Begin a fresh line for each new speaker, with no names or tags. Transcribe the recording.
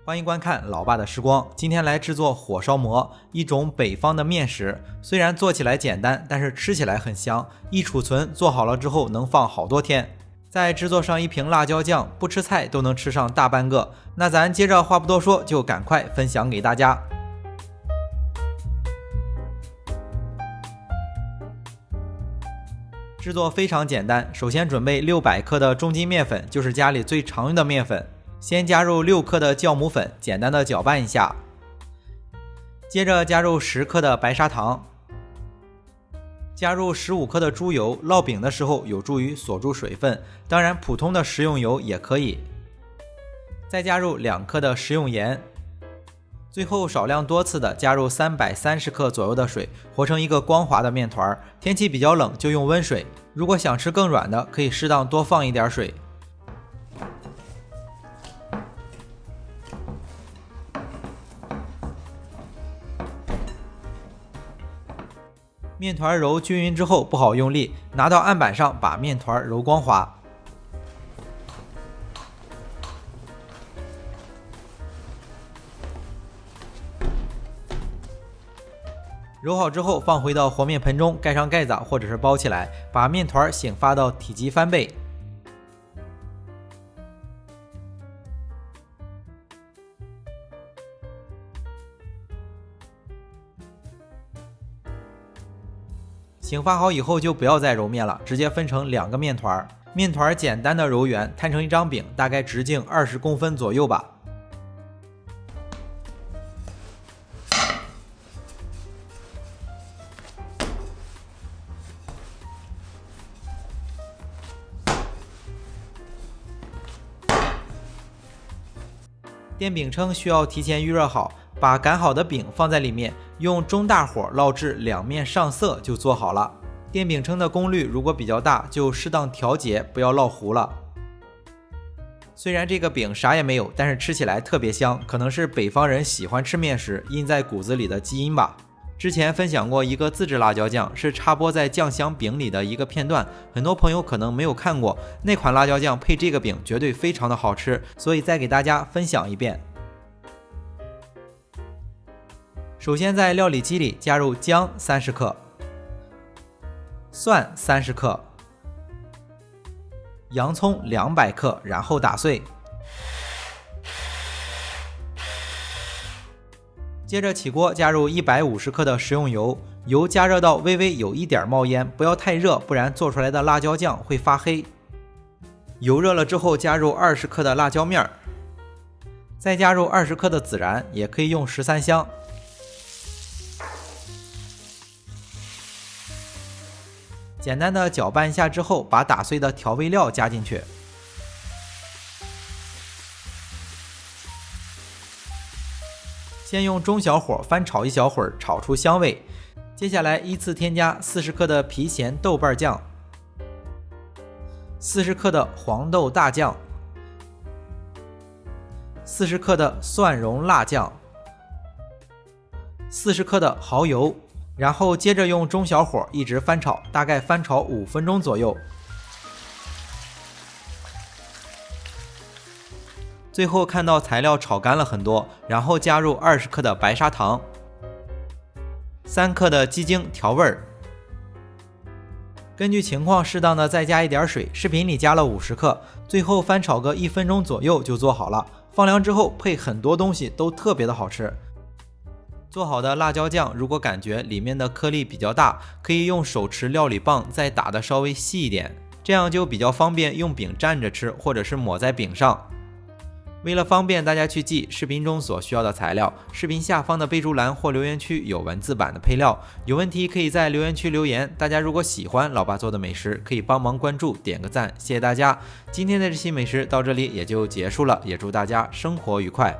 欢迎观看老爸的时光。今天来制作火烧馍，一种北方的面食。虽然做起来简单，但是吃起来很香。一储存，做好了之后能放好多天。再制作上一瓶辣椒酱，不吃菜都能吃上大半个。那咱接着话不多说，就赶快分享给大家。制作非常简单，首先准备600克的中筋面粉，就是家里最常用的面粉。先加入6克的酵母粉，简单的搅拌一下。接着加入10克的白砂糖，加入15克的猪油，烙饼的时候有助于锁住水分，当然普通的食用油也可以。再加入2克的食用盐，最后少量多次的加入330克左右的水，和成一个光滑的面团。天气比较冷就用温水，如果想吃更软的，可以适当多放一点水。面团揉均匀之后不好用力，拿到案板上把面团揉光滑。揉好之后放回到和面盆中，盖上盖子或者是包起来，把面团醒发到体积翻倍。醒发好以后就不要再揉面了，直接分成2个面团。面团简单的揉圆，摊成一张饼，大概直径20公分左右吧。电饼铛需要提前预热好，把擀好的饼放在里面，用中大火烙至两面上色就做好了。电饼铛的功率如果比较大，就适当调节，不要烙糊了。虽然这个饼啥也没有，但是吃起来特别香，可能是北方人喜欢吃面食印在骨子里的基因吧。之前分享过一个自制辣椒酱，是插播在酱香饼里的一个片段，很多朋友可能没有看过，那款辣椒酱配这个饼绝对非常的好吃，所以再给大家分享一遍。首先在料理机里加入姜30克，蒜30克，洋葱200克，然后打碎。接着起锅加入150克的食用油，油加热到微微有一点冒烟，不要太热，不然做出来的辣椒酱会发黑。油热了之后加入20克的辣椒面，再加入20克的孜然，也可以用13香。简单的搅拌一下之后，把打碎的调味料加进去。先用中小火翻炒一小会儿，炒出香味。接下来依次添加40克的郫县豆瓣酱，40克的黄豆大酱，40克的蒜蓉辣酱，40克的蚝油，然后接着用中小火一直翻炒，大概翻炒5分钟左右。最后看到材料炒干了很多，然后加入20克的白砂糖，3克的鸡精调味儿，根据情况适当的再加一点水，视频里加了50克，最后翻炒个1分钟左右就做好了。放凉之后配很多东西都特别的好吃。做好的辣椒酱如果感觉里面的颗粒比较大，可以用手持料理棒再打的稍微细一点，这样就比较方便用饼蘸着吃，或者是抹在饼上。为了方便大家去记视频中所需要的材料，视频下方的备注栏或留言区有文字版的配料，有问题可以在留言区留言。大家如果喜欢老爸做的美食，可以帮忙关注点个赞，谢谢大家。今天的这期美食到这里也就结束了，也祝大家生活愉快。